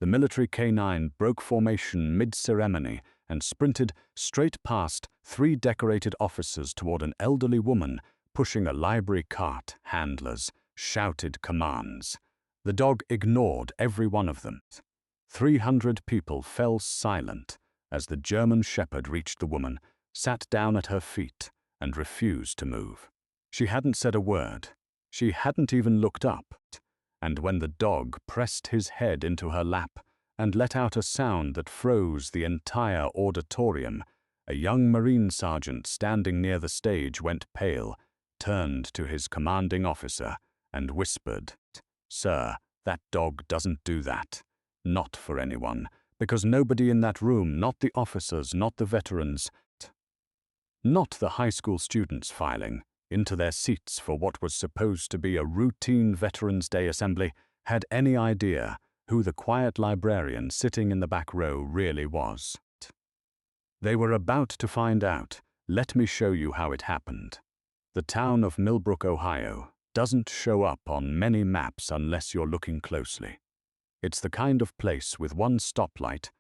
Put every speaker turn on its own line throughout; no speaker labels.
The military canine broke formation mid-ceremony and sprinted straight past 3 decorated officers toward an elderly woman pushing a library cart. Handlers shouted commands. The dog ignored every one of them. 300 people fell silent as the German shepherd reached the woman, sat down at her feet, and refused to move. She hadn't said a word. She hadn't even looked up. And when the dog pressed his head into her lap and let out a sound that froze the entire auditorium, a young Marine sergeant standing near the stage went pale, turned to his commanding officer, and whispered, "Sir, that dog doesn't do that. Not for anyone, because nobody in that room, not the officers, not the veterans, not the high school students filing into their seats for what was supposed to be a routine Veterans Day assembly, had any idea who the quiet librarian sitting in the back row really was. They were about to find out. Let me show you how it happened. The town of Millbrook, Ohio, doesn't show up on many maps unless you're looking closely. It's the kind of place with one stoplight,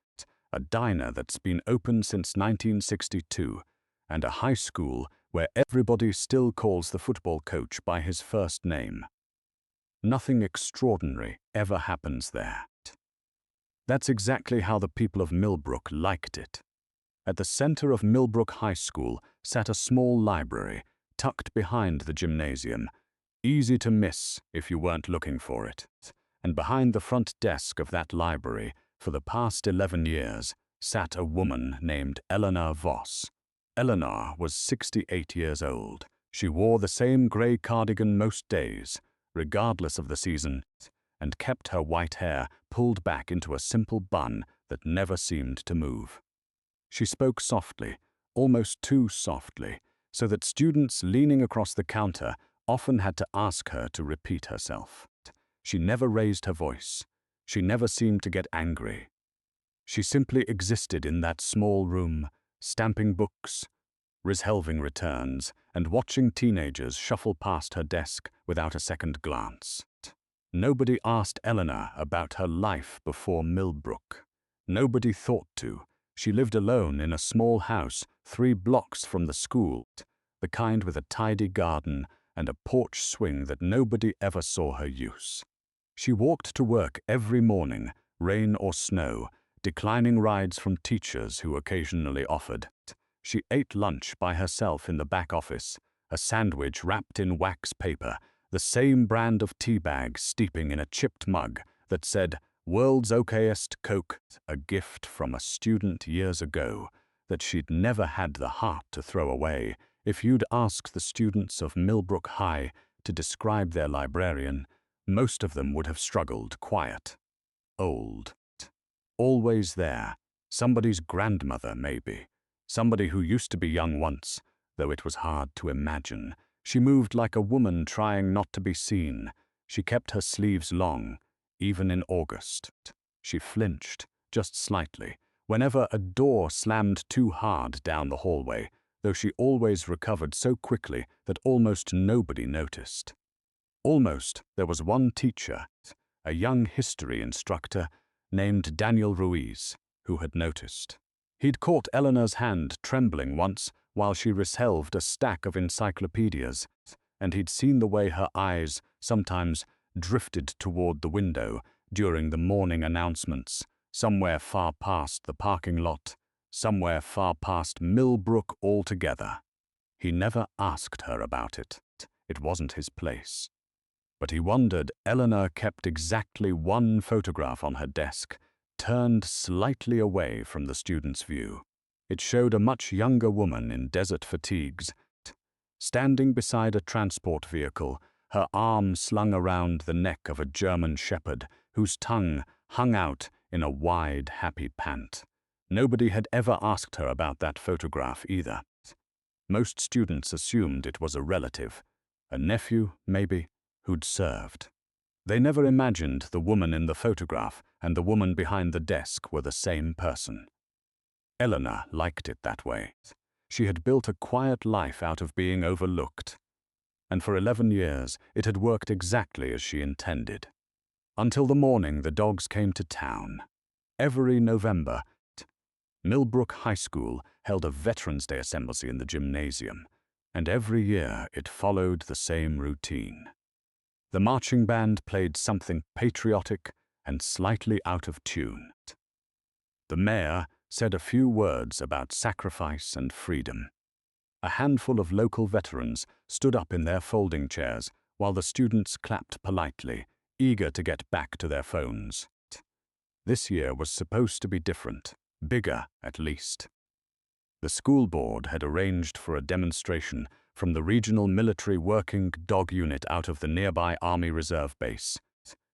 a diner that's been open since 1962, and a high school where everybody still calls the football coach by his first name. Nothing extraordinary ever happens there. That's exactly how the people of Millbrook liked it. At the center of Millbrook High School sat a small library, tucked behind the gymnasium, easy to miss if you weren't looking for it. And behind the front desk of that library, for the past 11 years, sat a woman named Eleanor Voss. Eleanor was 68 years old. She wore the same gray cardigan most days, regardless of the season, and kept her white hair pulled back into a simple bun that never seemed to move. She spoke softly, almost too softly, so that students leaning across the counter often had to ask her to repeat herself. She never raised her voice. She never seemed to get angry. She simply existed in that small room, stamping books, resolving returns, and watching teenagers shuffle past her desk without a second glance. Nobody asked Eleanor about her life before Millbrook. Nobody thought to. She lived alone in a small house 3 blocks from the school, the kind with a tidy garden and a porch swing that nobody ever saw her use. She walked to work every morning, rain or snow, declining rides from teachers who occasionally offered. She ate lunch by herself in the back office, a sandwich wrapped in wax paper, the same brand of tea bag steeping in a chipped mug that said, "World's okayest Coke," a gift from a student years ago that she'd never had the heart to throw away. If you'd asked the students of Millbrook High to describe their librarian, most of them would have struggled. Quiet, old, always there, somebody's grandmother maybe, somebody who used to be young once, though it was hard to imagine. She moved like a woman trying not to be seen. She kept her sleeves long, even in August. She flinched, just slightly, whenever a door slammed too hard down the hallway, though she always recovered so quickly that almost nobody noticed. Almost there was one teacher, a young history instructor named Daniel Ruiz, who had noticed. He'd caught Eleanor's hand trembling once while she resolved a stack of encyclopedias, and he'd seen the way her eyes sometimes drifted toward the window during the morning announcements, somewhere far past the parking lot, somewhere far past Millbrook altogether. He never asked her about it. It wasn't his place. But he wondered Eleanor kept exactly one photograph on her desk, turned slightly away from the student's view. It showed a much younger woman in desert fatigues, standing beside a transport vehicle, her arm slung around the neck of a German shepherd whose tongue hung out in a wide, happy pant. Nobody had ever asked her about that photograph either. Most students assumed it was a relative, a nephew, maybe, who'd served. They never imagined the woman in the photograph and the woman behind the desk were the same person. Eleanor liked it that way. She had built a quiet life out of being overlooked. And for 11 years, it had worked exactly as she intended. Until the morning the dogs came to town. Every November, Millbrook High School held a Veterans Day assembly in the gymnasium, and every year it followed the same routine. The marching band played something patriotic and slightly out of tune. The mayor said a few words about sacrifice and freedom. A handful of local veterans stood up in their folding chairs while the students clapped politely, eager to get back to their phones. This year was supposed to be different, bigger at least. The school board had arranged for a demonstration from the Regional Military Working Dog Unit out of the nearby Army Reserve Base,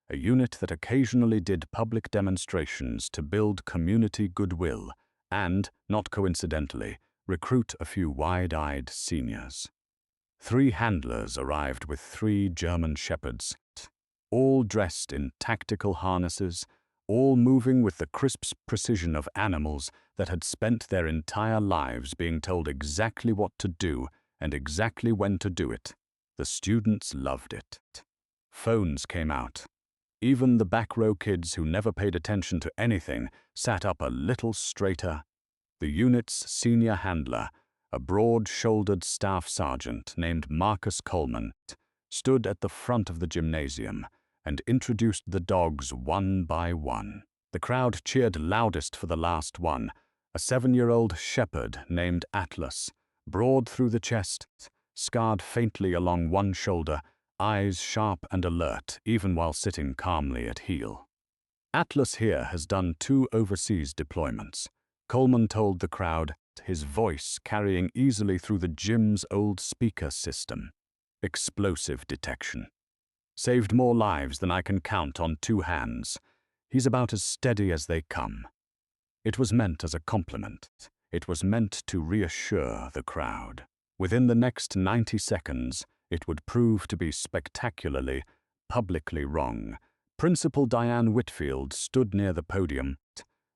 a unit that occasionally did public demonstrations to build community goodwill and, not coincidentally, recruit a few wide-eyed seniors. 3 handlers arrived with 3 German shepherds, all dressed in tactical harnesses, all moving with the crisp precision of animals that had spent their entire lives being told exactly what to do and exactly when to do it. The students loved it. Phones came out. Even the back row kids who never paid attention to anything sat up a little straighter. The unit's senior handler, a broad-shouldered staff sergeant named Marcus Coleman, stood at the front of the gymnasium and introduced the dogs one by one. The crowd cheered loudest for the last one, a 7-year-old shepherd named Atlas, broad through the chest, scarred faintly along one shoulder, eyes sharp and alert even while sitting calmly at heel. Atlas here has done 2 overseas deployments, Coleman told the crowd, his voice carrying easily through the gym's old speaker system. Explosive detection. Saved more lives than I can count on 2 hands. He's about as steady as they come. It was meant as a compliment. It was meant to reassure the crowd. Within the next 90 seconds, it would prove to be spectacularly, publicly wrong. Principal Diane Whitfield stood near the podium,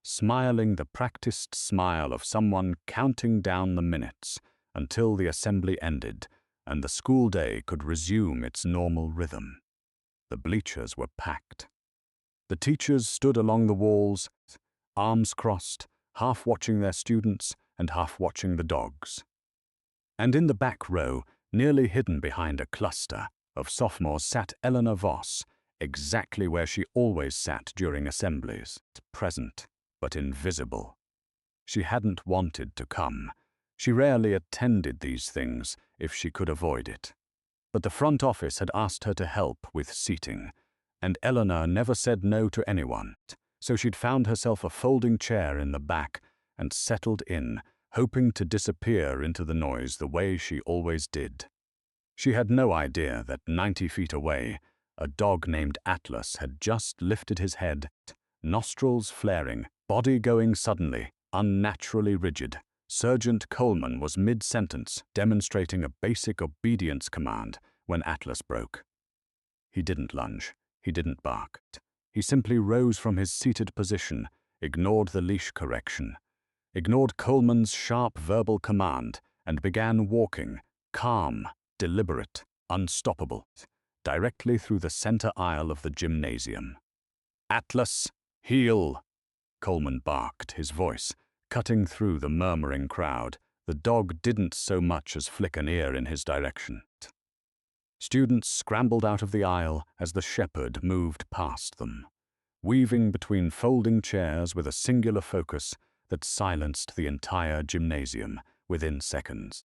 smiling the practiced smile of someone counting down the minutes until the assembly ended and the school day could resume its normal rhythm. The bleachers were packed. The teachers stood along the walls, arms crossed, half watching their students and half watching the dogs. And in the back row, nearly hidden behind a cluster of sophomores, sat Eleanor Voss, exactly where she always sat during assemblies, present but invisible. She hadn't wanted to come. She rarely attended these things if she could avoid it. But the front office had asked her to help with seating, and Eleanor never said no to anyone, so she'd found herself a folding chair in the back and settled in, hoping to disappear into the noise the way she always did. She had no idea that 90 feet away, a dog named Atlas had just lifted his head, nostrils flaring, body going suddenly, unnaturally rigid. Sergeant Coleman was mid-sentence, demonstrating a basic obedience command when Atlas broke. He didn't lunge. He didn't bark. He simply rose from his seated position, ignored the leash correction, ignored Coleman's sharp verbal command, and began walking, calm, deliberate, unstoppable, directly through the center aisle of the gymnasium. "Atlas, heel!" Coleman barked, his voice cutting through the murmuring crowd. The dog didn't so much as flick an ear in his direction. Students scrambled out of the aisle as the shepherd moved past them, weaving between folding chairs with a singular focus that silenced the entire gymnasium within seconds.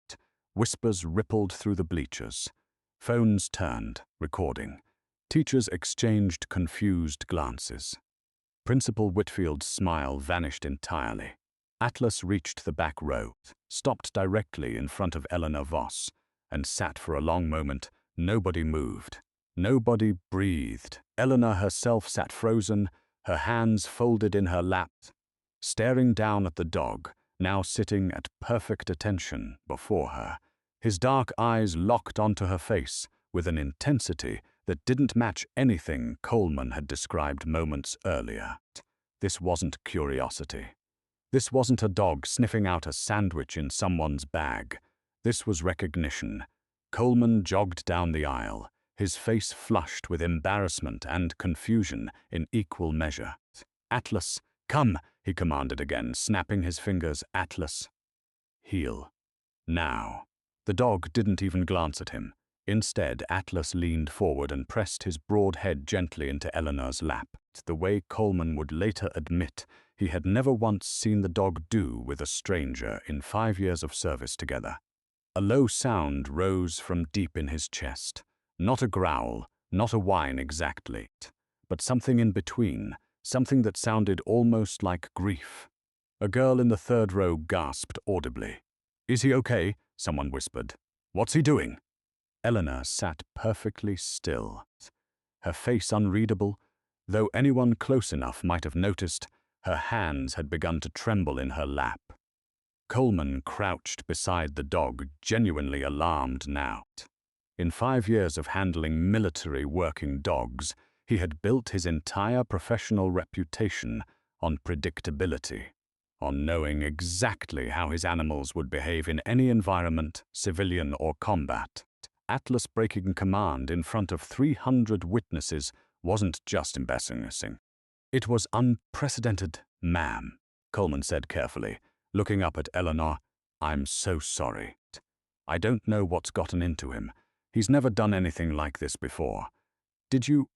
Whispers rippled through the bleachers. Phones turned, recording. Teachers exchanged confused glances. Principal Whitfield's smile vanished entirely. Atlas reached the back row, stopped directly in front of Eleanor Voss, and sat for a long moment. Nobody moved. Nobody breathed. Eleanor herself sat frozen, her hands folded in her lap, staring down at the dog, now sitting at perfect attention before her. His dark eyes locked onto her face with an intensity that didn't match anything Coleman had described moments earlier. This wasn't curiosity. This wasn't a dog sniffing out a sandwich in someone's bag. This was recognition. Coleman jogged down the aisle, his face flushed with embarrassment and confusion in equal measure. "Atlas, come," he commanded again, snapping his fingers. "Atlas, heel. Now." The dog didn't even glance at him. Instead, Atlas leaned forward and pressed his broad head gently into Eleanor's lap, the way Coleman would later admit he had never once seen the dog do with a stranger in 5 years of service together. A low sound rose from deep in his chest. Not a growl, not a whine exactly, but something in between, something that sounded almost like grief. A girl in the third row gasped audibly. "Is he okay?" someone whispered. "What's he doing?" Eleanor sat perfectly still, her face unreadable, though anyone close enough might have noticed. Her hands had begun to tremble in her lap. Coleman crouched beside the dog, genuinely alarmed now. In 5 years of handling military working dogs, he had built his entire professional reputation on predictability, on knowing exactly how his animals would behave in any environment, civilian or combat. Atlas breaking command in front of 300 witnesses wasn't just embarrassing. It was unprecedented, ma'am, Coleman said carefully, looking up at Eleanor. "I'm so sorry. I don't know what's gotten into him. He's never done anything like this before. Did you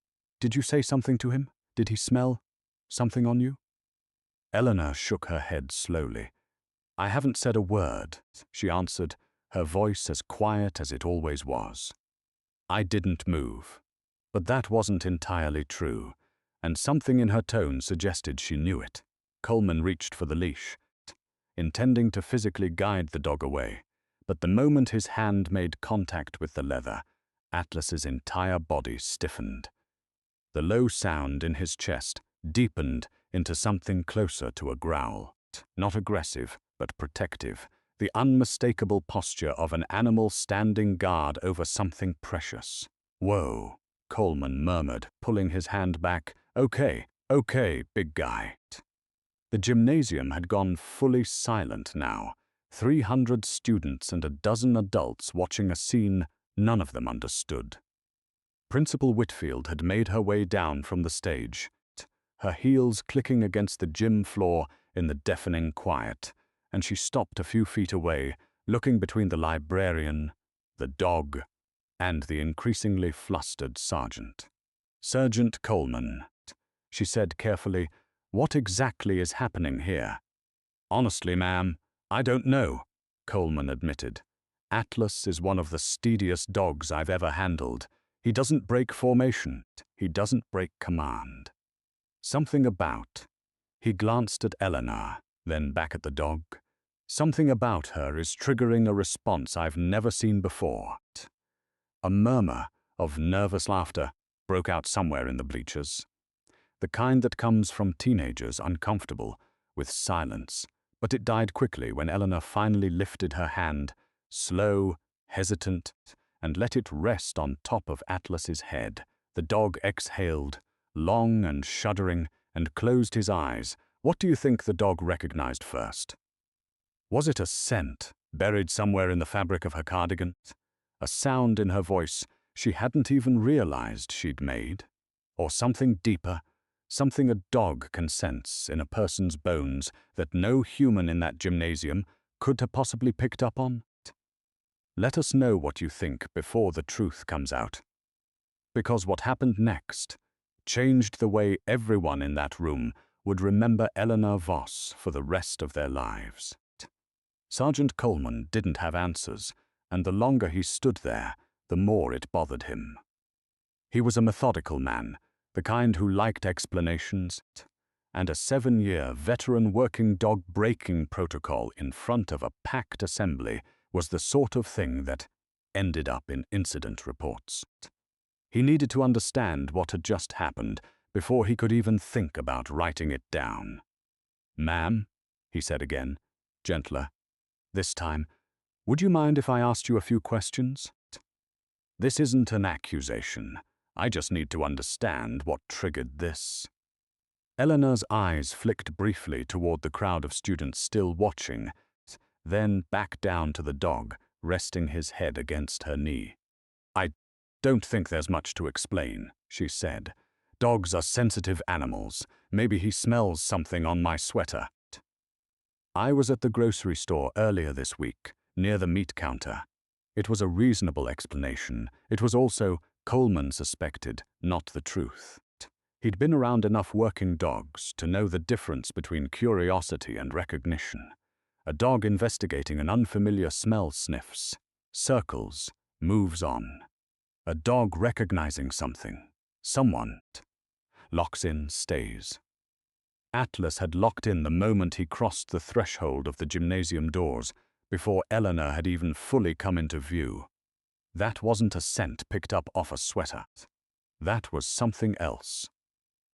say something to him? Did he smell something on you?" Eleanor shook her head slowly. "I haven't said a word," she answered, her voice as quiet as it always was. "I didn't move." But that wasn't entirely true, and something in her tone suggested she knew it. Coleman reached for the leash, intending to physically guide the dog away, but the moment his hand made contact with the leather, Atlas's entire body stiffened. The low sound in his chest deepened into something closer to a growl, not aggressive, but protective, the unmistakable posture of an animal standing guard over something precious. "Whoa," Coleman murmured, pulling his hand back. Okay, big guy." The gymnasium had gone fully silent now, 300 students and a dozen adults watching a scene none of them understood. Principal Whitfield had made her way down from the stage, her heels clicking against the gym floor in the deafening quiet, and she stopped a few feet away, looking between the librarian, the dog, and the increasingly flustered sergeant. "Sergeant Coleman," she said carefully, "what exactly is happening here?" "Honestly, ma'am, I don't know," Coleman admitted. "Atlas is one of the steadiest dogs I've ever handled. He doesn't break formation. He doesn't break command. Something about—" He glanced at Eleanor, then back at the dog. "Something about her is triggering a response I've never seen before." A murmur of nervous laughter broke out somewhere in the bleachers. The kind that comes from teenagers uncomfortable with silence, but it died quickly when Eleanor finally lifted her hand, slow, hesitant, and let it rest on top of Atlas's head. The dog exhaled, long and shuddering, and closed his eyes. What do you think the dog recognized first? Was it a scent buried somewhere in the fabric of her cardigan? A sound in her voice she hadn't even realized she'd made? Or something deeper, something a dog can sense in a person's bones that no human in that gymnasium could have possibly picked up on? Let us know what you think before the truth comes out. Because what happened next changed the way everyone in that room would remember Eleanor Voss for the rest of their lives. Sergeant Coleman didn't have answers, and the longer he stood there, the more it bothered him. He was a methodical man, the kind who liked explanations, and a 7-year veteran working dog breaking protocol in front of a packed assembly was the sort of thing that ended up in incident reports. He needed to understand what had just happened before he could even think about writing it down. "Ma'am," he said again, gentler this time, "would you mind if I asked you a few questions? This isn't an accusation. I just need to understand what triggered this." Eleanor's eyes flicked briefly toward the crowd of students still watching, then back down to the dog, resting his head against her knee. "Don't think there's much to explain," she said. "Dogs are sensitive animals. Maybe he smells something on my sweater." I was at the grocery store earlier this week, near the meat counter. It was a reasonable explanation. It was also, Coleman suspected, not the truth. He'd been around enough working dogs to know the difference between curiosity and recognition. A dog investigating an unfamiliar smell sniffs, circles, moves on. A dog recognizing something, someone, locks in, stays. Atlas had locked in the moment he crossed the threshold of the gymnasium doors, before Eleanor had even fully come into view. That wasn't a scent picked up off a sweater. That was something else.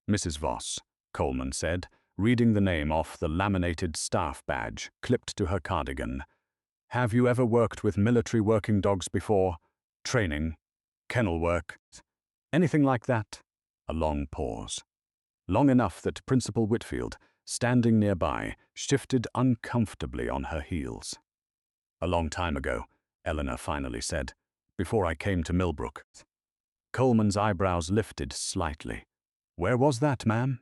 "Mrs. Voss," Coleman said, reading the name off the laminated staff badge clipped to her cardigan. "Have you ever worked with military working dogs before? Training? Kennel work? Anything like that?" A long pause. Long enough that Principal Whitfield, standing nearby, shifted uncomfortably on her heels. "A long time ago," Eleanor finally said, "before I came to Millbrook." Coleman's eyebrows lifted slightly. "Where was that, ma'am?"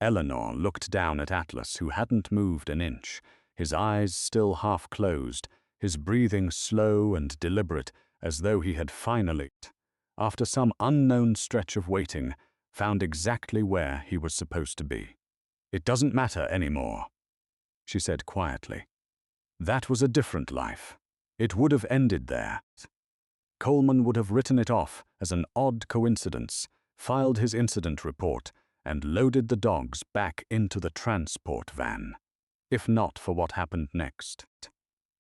Eleanor looked down at Atlas, who hadn't moved an inch, his eyes still half closed, his breathing slow and deliberate, as though he had finally, after some unknown stretch of waiting, found exactly where he was supposed to be. "It doesn't matter anymore," she said quietly. That was a different life. It would have ended there. Coleman would have written it off as an odd coincidence, filed his incident report, and loaded the dogs back into the transport van, if not for what happened next.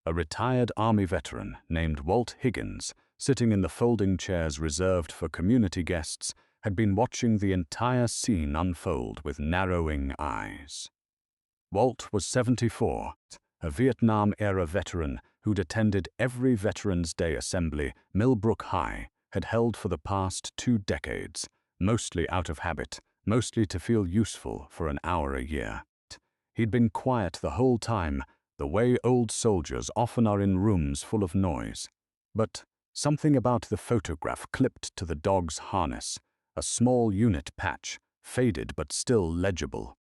A retired Army veteran named Walt Higgins, sitting in the folding chairs reserved for community guests, had been watching the entire scene unfold with narrowing eyes. Walt was 74, a Vietnam-era veteran who'd attended every Veterans Day assembly Millbrook High had held for the past 2 decades, mostly out of habit, mostly to feel useful for an hour a year. He'd been quiet the whole time, the way old soldiers often are in rooms full of noise. But something about the photograph clipped to the dog's harness, a small unit patch, faded but still legible,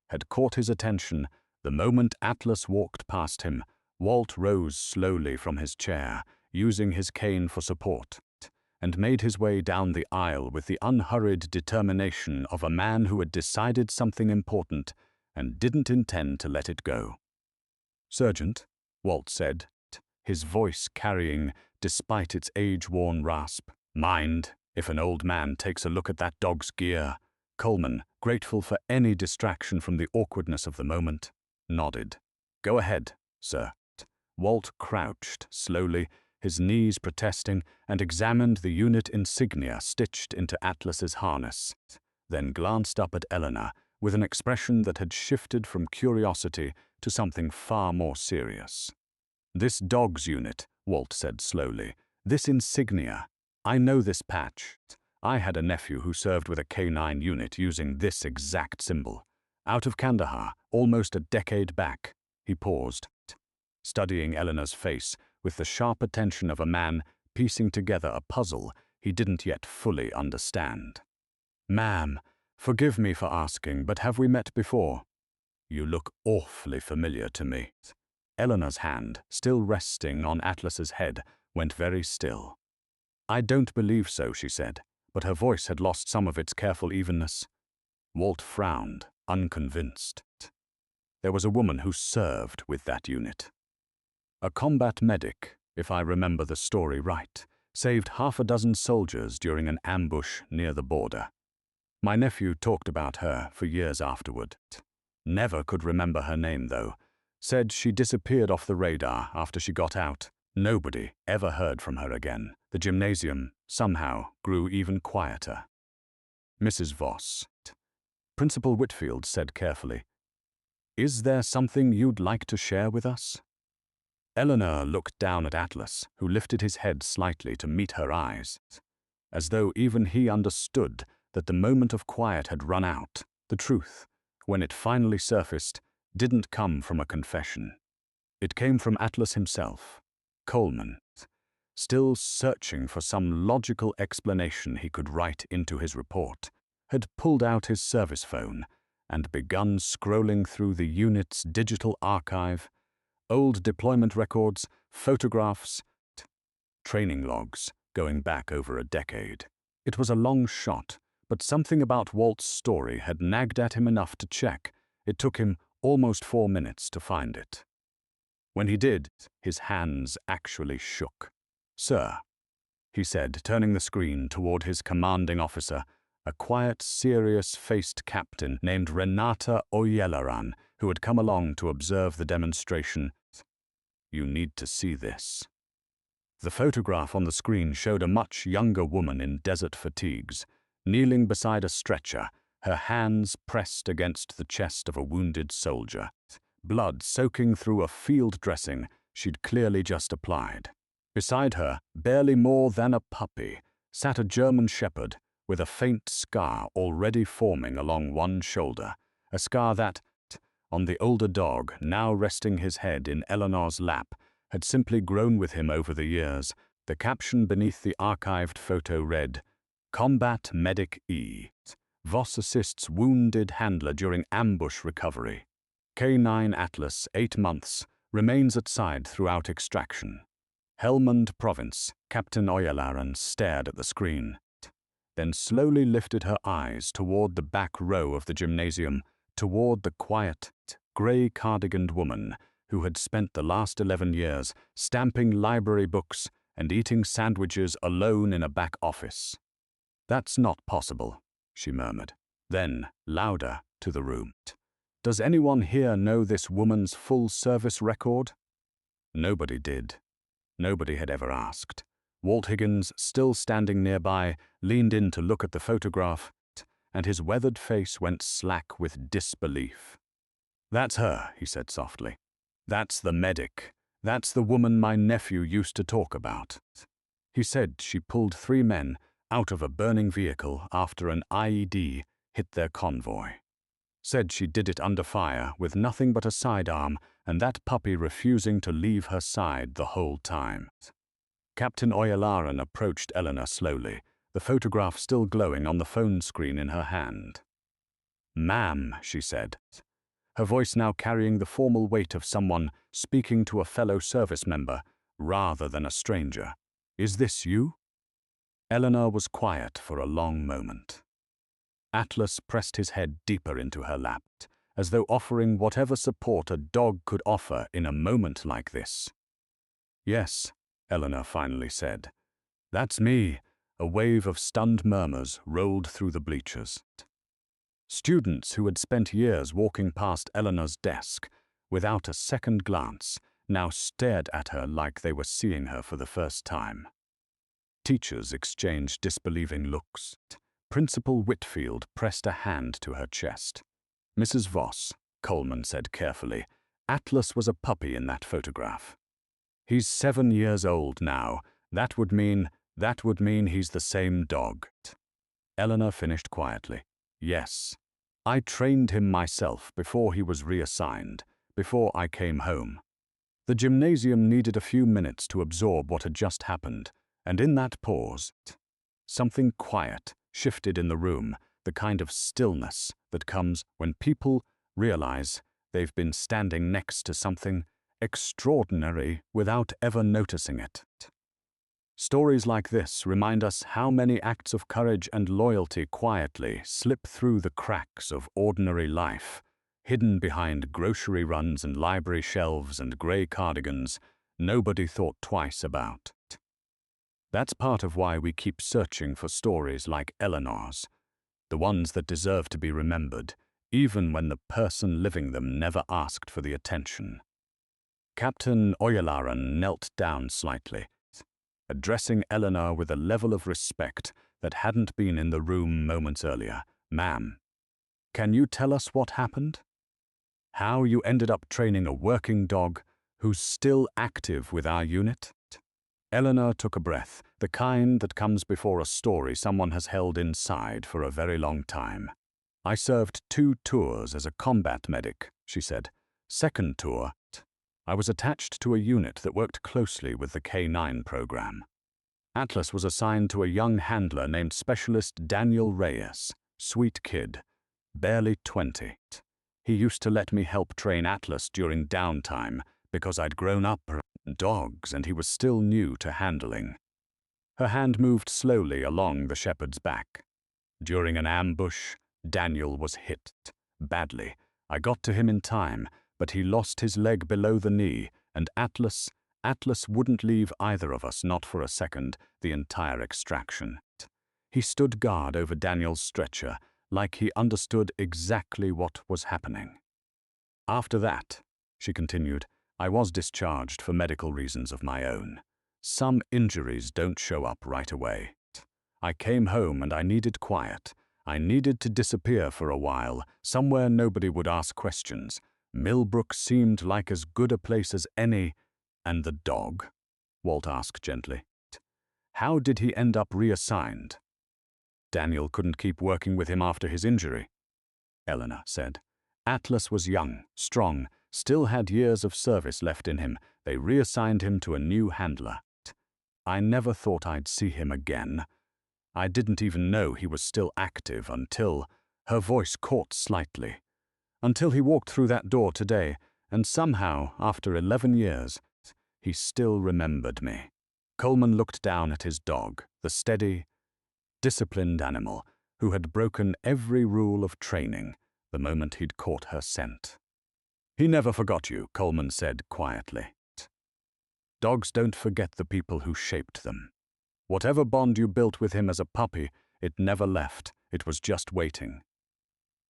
had caught his attention. The moment Atlas walked past him, Walt rose slowly from his chair, using his cane for support, and made his way down the aisle with the unhurried determination of a man who had decided something important and didn't intend to let it go. "Sergeant," Walt said, his voice carrying, despite its age-worn rasp, "Mind if an old man takes a look at that dog's gear?" Coleman, grateful for any distraction from the awkwardness of the moment, nodded. "Go ahead, sir." Walt crouched slowly, his knees protesting, and examined the unit insignia stitched into Atlas's harness, then glanced up at Eleanor with an expression that had shifted from curiosity to something far more serious. "This dog's unit," Walt said slowly, "this insignia. I know this patch. I had a nephew who served with a K9 unit using this exact symbol. Out of Kandahar, almost a decade back." He paused, studying Eleanor's face with the sharp attention of a man piecing together a puzzle he didn't yet fully understand. "Ma'am, forgive me for asking, but have we met before?" "You look awfully familiar to me." Eleanor's hand, still resting on Atlas's head, went very still. "I don't believe so," she said, but her voice had lost some of its careful evenness. Walt frowned, unconvinced. "There was a woman who served with that unit. A combat medic, if I remember the story right, saved 6 soldiers during an ambush near the border. My nephew talked about her for years afterward. Never could remember her name, though. Said she disappeared off the radar after she got out. Nobody ever heard from her again. The gymnasium, somehow, grew even quieter." "Mrs. Voss," Principal Whitfield said carefully, "is there something you'd like to share with us?" Eleanor looked down at Atlas, who lifted his head slightly to meet her eyes, as though even he understood that the moment of quiet had run out. The truth, when it finally surfaced, didn't come from a confession. It came from Atlas himself, Coleman. still searching for some logical explanation he could write into his report, had pulled out his service phone and begun scrolling through the unit's digital archive, old deployment records, photographs, training logs going back over a decade. It was a long shot, but something about Walt's story had nagged at him enough to check. It took him almost 4 minutes to find it. When he did, his hands actually shook. "Sir," he said, turning the screen toward his commanding officer, a quiet, serious-faced captain named Renata Oyelaran, who had come along to observe the demonstration. "You need to see this." The photograph on the screen showed a much younger woman in desert fatigues, kneeling beside a stretcher, her hands pressed against the chest of a wounded soldier, blood soaking through a field dressing she'd clearly just applied. Beside her, barely more than a puppy, sat a German shepherd with a faint scar already forming along one shoulder, a scar that, on the older dog now resting his head in Eleanor's lap, had simply grown with him over the years. The caption beneath the archived photo read, "Combat Medic E. Voss assists wounded handler during ambush recovery. K9 Atlas, 8 months, remains at side throughout extraction." Helmand Province, Captain Oyelaran stared at the screen, then slowly lifted her eyes toward the back row of the gymnasium, toward the quiet, grey-cardiganed woman who had spent the last 11 years stamping library books and eating sandwiches alone in a back office. "That's not possible," she murmured. Then, louder, to the room, "Does anyone here know this woman's full service record?" Nobody did. Nobody had ever asked. Walt Higgins, still standing nearby, leaned in to look at the photograph, and his weathered face went slack with disbelief. "That's her," he said softly. "That's the medic. That's the woman my nephew used to talk about." He said she pulled 3 men out of a burning vehicle after an IED hit their convoy. Said she did it under fire with nothing but a sidearm and that puppy refusing to leave her side the whole time. Captain Oyelaran approached Eleanor slowly, the photograph still glowing on the phone screen in her hand. "Ma'am," she said, her voice now carrying the formal weight of someone speaking to a fellow service member rather than a stranger. "Is this you?" Eleanor was quiet for a long moment. Atlas pressed his head deeper into her lap, as though offering whatever support a dog could offer in a moment like this. "Yes," Eleanor finally said. "That's me." A wave of stunned murmurs rolled through the bleachers. Students who had spent years walking past Eleanor's desk, without a second glance, now stared at her like they were seeing her for the first time. Teachers exchanged disbelieving looks. Principal Whitfield pressed a hand to her chest. "Mrs. Voss," Coleman said carefully, "Atlas was a puppy in that photograph. He's 7 years old now. That would mean he's the same dog." Eleanor finished quietly. "Yes. I trained him myself before he was reassigned, before I came home." The gymnasium needed a few minutes to absorb what had just happened, and in that pause, something quiet shifted in the room, the kind of stillness that comes when people realize they've been standing next to something extraordinary without ever noticing it. Stories like this remind us how many acts of courage and loyalty quietly slip through the cracks of ordinary life, hidden behind grocery runs and library shelves and grey cardigans nobody thought twice about. That's part of why we keep searching for stories like Eleanor's, the ones that deserve to be remembered, even when the person living them never asked for the attention. Captain Oyelaran knelt down slightly, addressing Eleanor with a level of respect that hadn't been in the room moments earlier. "Ma'am, can you tell us what happened? How you ended up training a working dog who's still active with our unit?" Eleanor took a breath, the kind that comes before a story someone has held inside for a very long time. "I served 2 tours as a combat medic," she said. "Second tour, I was attached to a unit that worked closely with the K9 program. Atlas was assigned to a young handler named Specialist Daniel Reyes, sweet kid, barely 20. He used to let me help train Atlas during downtime because I'd grown up around dogs and he was still new to handling. Her hand moved slowly along the shepherd's back. During an ambush, Daniel was hit badly. I got to him in time, but he lost his leg below the knee, and Atlas wouldn't leave either of us, not for a second, the entire extraction. He stood guard over Daniel's stretcher, like he understood exactly what was happening. After that, she continued, I was discharged for medical reasons of my own. Some injuries don't show up right away. I came home and I needed quiet. I needed to disappear for a while, somewhere nobody would ask questions. Millbrook seemed like as good a place as any. And the dog? Walt asked gently. How did he end up reassigned? Daniel couldn't keep working with him after his injury, Eleanor said. Atlas was young, strong, still had years of service left in him. They reassigned him to a new handler. I never thought I'd see him again. I didn't even know he was still active until, her voice caught slightly, until he walked through that door today, and somehow, after 11 years, he still remembered me. Coleman looked down at his dog, the steady, disciplined animal who had broken every rule of training the moment he'd caught her scent. He never forgot you, Coleman said quietly. Dogs don't forget the people who shaped them. Whatever bond you built with him as a puppy, it never left. It was just waiting.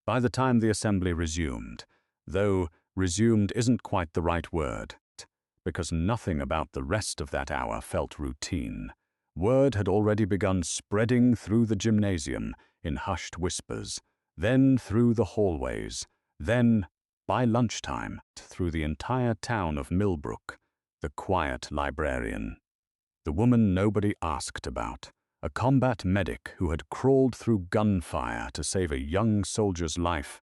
By the time the assembly resumed, though resumed isn't quite the right word, because nothing about the rest of that hour felt routine, word had already begun spreading through the gymnasium in hushed whispers, then through the hallways, then, by lunchtime, through the entire town of Millbrook, the quiet librarian. The woman nobody asked about, a combat medic who had crawled through gunfire to save a young soldier's life,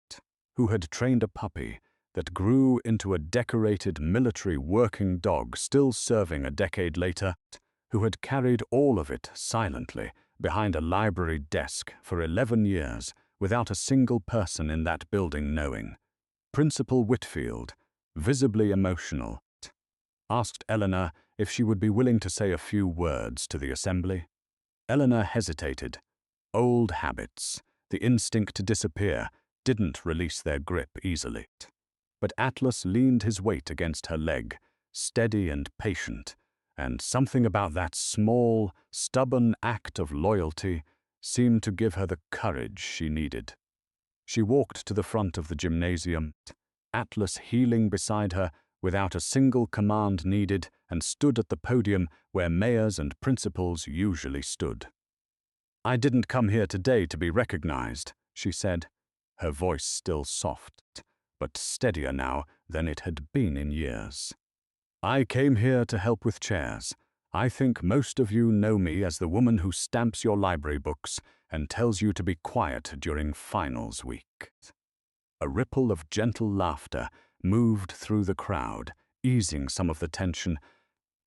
who had trained a puppy that grew into a decorated military working dog still serving a decade later, who had carried all of it silently behind a library desk for 11 years without a single person in that building knowing. Principal Whitfield, visibly emotional, asked Eleanor if she would be willing to say a few words to the assembly. Eleanor hesitated. Old habits, the instinct to disappear, didn't release their grip easily. But Atlas leaned his weight against her leg, steady and patient, and something about that small, stubborn act of loyalty seemed to give her the courage she needed. She walked to the front of the gymnasium, Atlas heeling beside her without a single command needed, and stood at the podium where mayors and principals usually stood. I didn't come here today to be recognized, she said, her voice still soft, but steadier now than it had been in years. I came here to help with chairs. I think most of you know me as the woman who stamps your library books and tells you to be quiet during finals week. A ripple of gentle laughter moved through the crowd, easing some of the tension.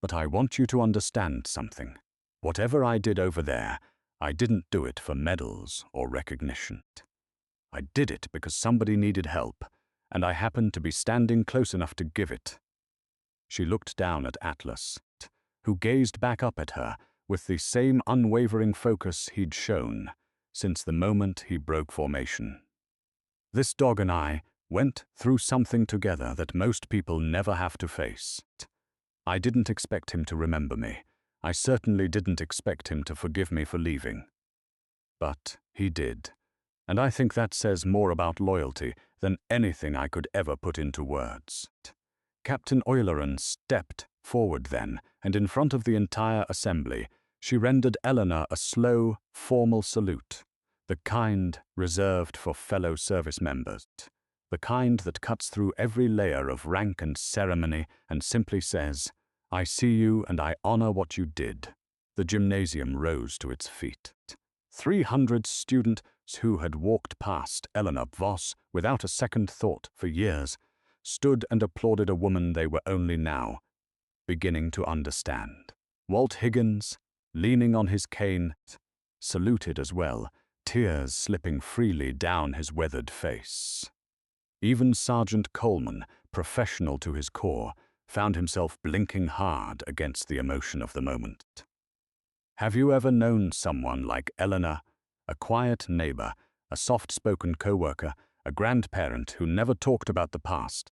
But I want you to understand something. Whatever I did over there, I didn't do it for medals or recognition. I did it because somebody needed help, and I happened to be standing close enough to give it. She looked down at Atlas, who gazed back up at her with the same unwavering focus he'd shown since the moment he broke formation. This dog and I went through something together that most people never have to face. I didn't expect him to remember me. I certainly didn't expect him to forgive me for leaving. But he did, and I think that says more about loyalty than anything I could ever put into words. Captain Euleron stepped forward then, and in front of the entire assembly, she rendered Eleanor a slow, formal salute, the kind reserved for fellow service members, the kind that cuts through every layer of rank and ceremony and simply says, I see you and I honor what you did. The gymnasium rose to its feet. 300 students who had walked past Eleanor Voss without a second thought for years stood and applauded a woman they were only now beginning to understand. Walt Higgins, leaning on his cane, saluted as well, tears slipping freely down his weathered face. Even Sergeant Coleman, professional to his core, found himself blinking hard against the emotion of the moment. Have you ever known someone like Eleanor, a quiet neighbor, a soft-spoken coworker, a grandparent who never talked about the past,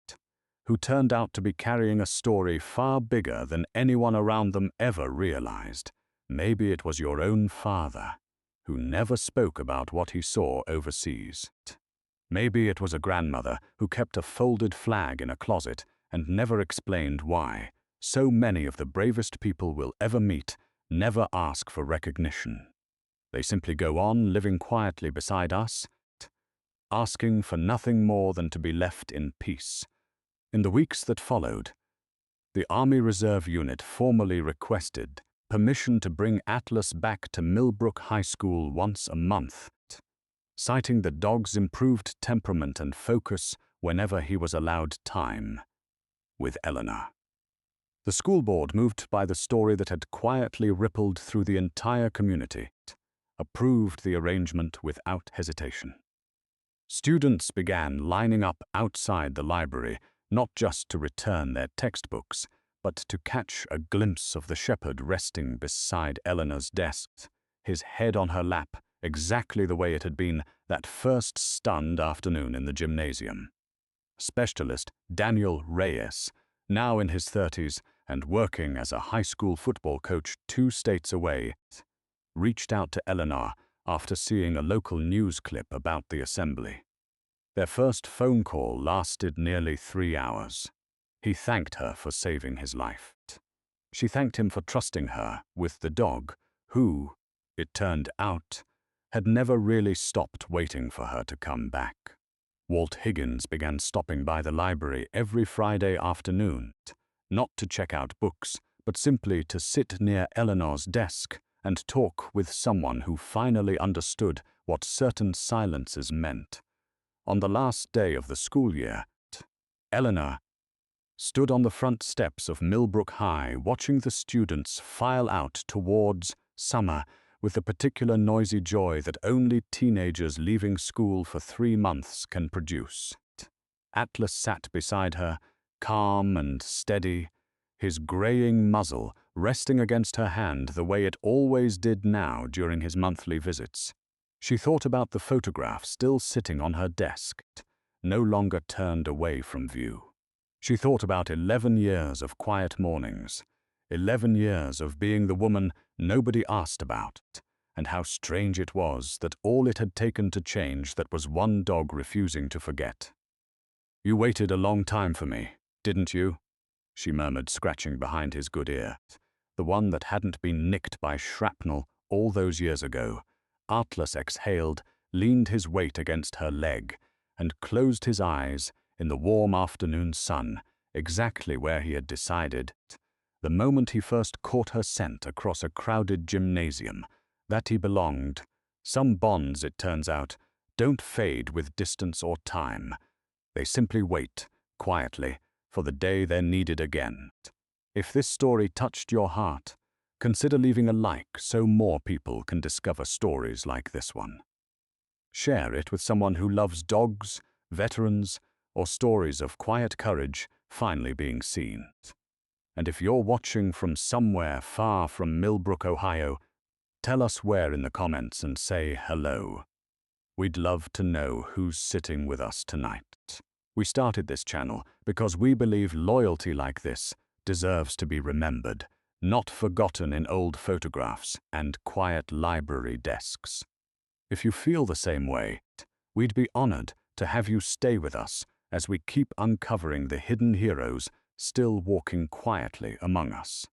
who turned out to be carrying a story far bigger than anyone around them ever realized? Maybe it was your own father, who never spoke about what he saw overseas. Maybe it was a grandmother who kept a folded flag in a closet and never explained why. So many of the bravest people we'll ever meet never ask for recognition. They simply go on living quietly beside us, asking for nothing more than to be left in peace. In the weeks that followed, the Army Reserve Unit formally requested permission to bring Atlas back to Millbrook High School once a month, citing the dog's improved temperament and focus whenever he was allowed time with Eleanor. The school board, moved by the story that had quietly rippled through the entire community, approved the arrangement without hesitation. Students began lining up outside the library, not just to return their textbooks, but to catch a glimpse of the shepherd resting beside Eleanor's desk, his head on her lap, exactly the way it had been that first stunned afternoon in the gymnasium. Specialist Daniel Reyes, now in his 30s and working as a high school football coach 2 states away, reached out to Eleanor after seeing a local news clip about the assembly. Their first phone call lasted nearly 3 hours. He thanked her for saving his life. She thanked him for trusting her with the dog, who, it turned out, had never really stopped waiting for her to come back. Walt Higgins began stopping by the library every Friday afternoon, not to check out books, but simply to sit near Eleanor's desk and talk with someone who finally understood what certain silences meant. On the last day of the school year, Eleanor stood on the front steps of Millbrook High watching the students file out towards summer with the particular noisy joy that only teenagers leaving school for 3 months can produce. Atlas sat beside her, calm and steady, his graying muzzle resting against her hand the way it always did now during his monthly visits. She thought about the photograph still sitting on her desk, no longer turned away from view. She thought about 11 years of quiet mornings, 11 years of being the woman nobody asked about, and how strange it was that all it had taken to change that was one dog refusing to forget. "You waited a long time for me, didn't you?" she murmured, scratching behind his good ear, the one that hadn't been nicked by shrapnel all those years ago. Atlas exhaled, leaned his weight against her leg, and closed his eyes in the warm afternoon sun, exactly where he had decided, the moment he first caught her scent across a crowded gymnasium, that he belonged. Some bonds, it turns out, don't fade with distance or time. They simply wait, quietly, for the day they're needed again. If this story touched your heart, consider leaving a like so more people can discover stories like this one. Share it with someone who loves dogs, veterans, or stories of quiet courage finally being seen. And if you're watching from somewhere far from Millbrook, Ohio, tell us where in the comments and say hello. We'd love to know who's sitting with us tonight. We started this channel because we believe loyalty like this deserves to be remembered, not forgotten in old photographs and quiet library desks. If you feel the same way, we'd be honored to have you stay with us as we keep uncovering the hidden heroes still walking quietly among us.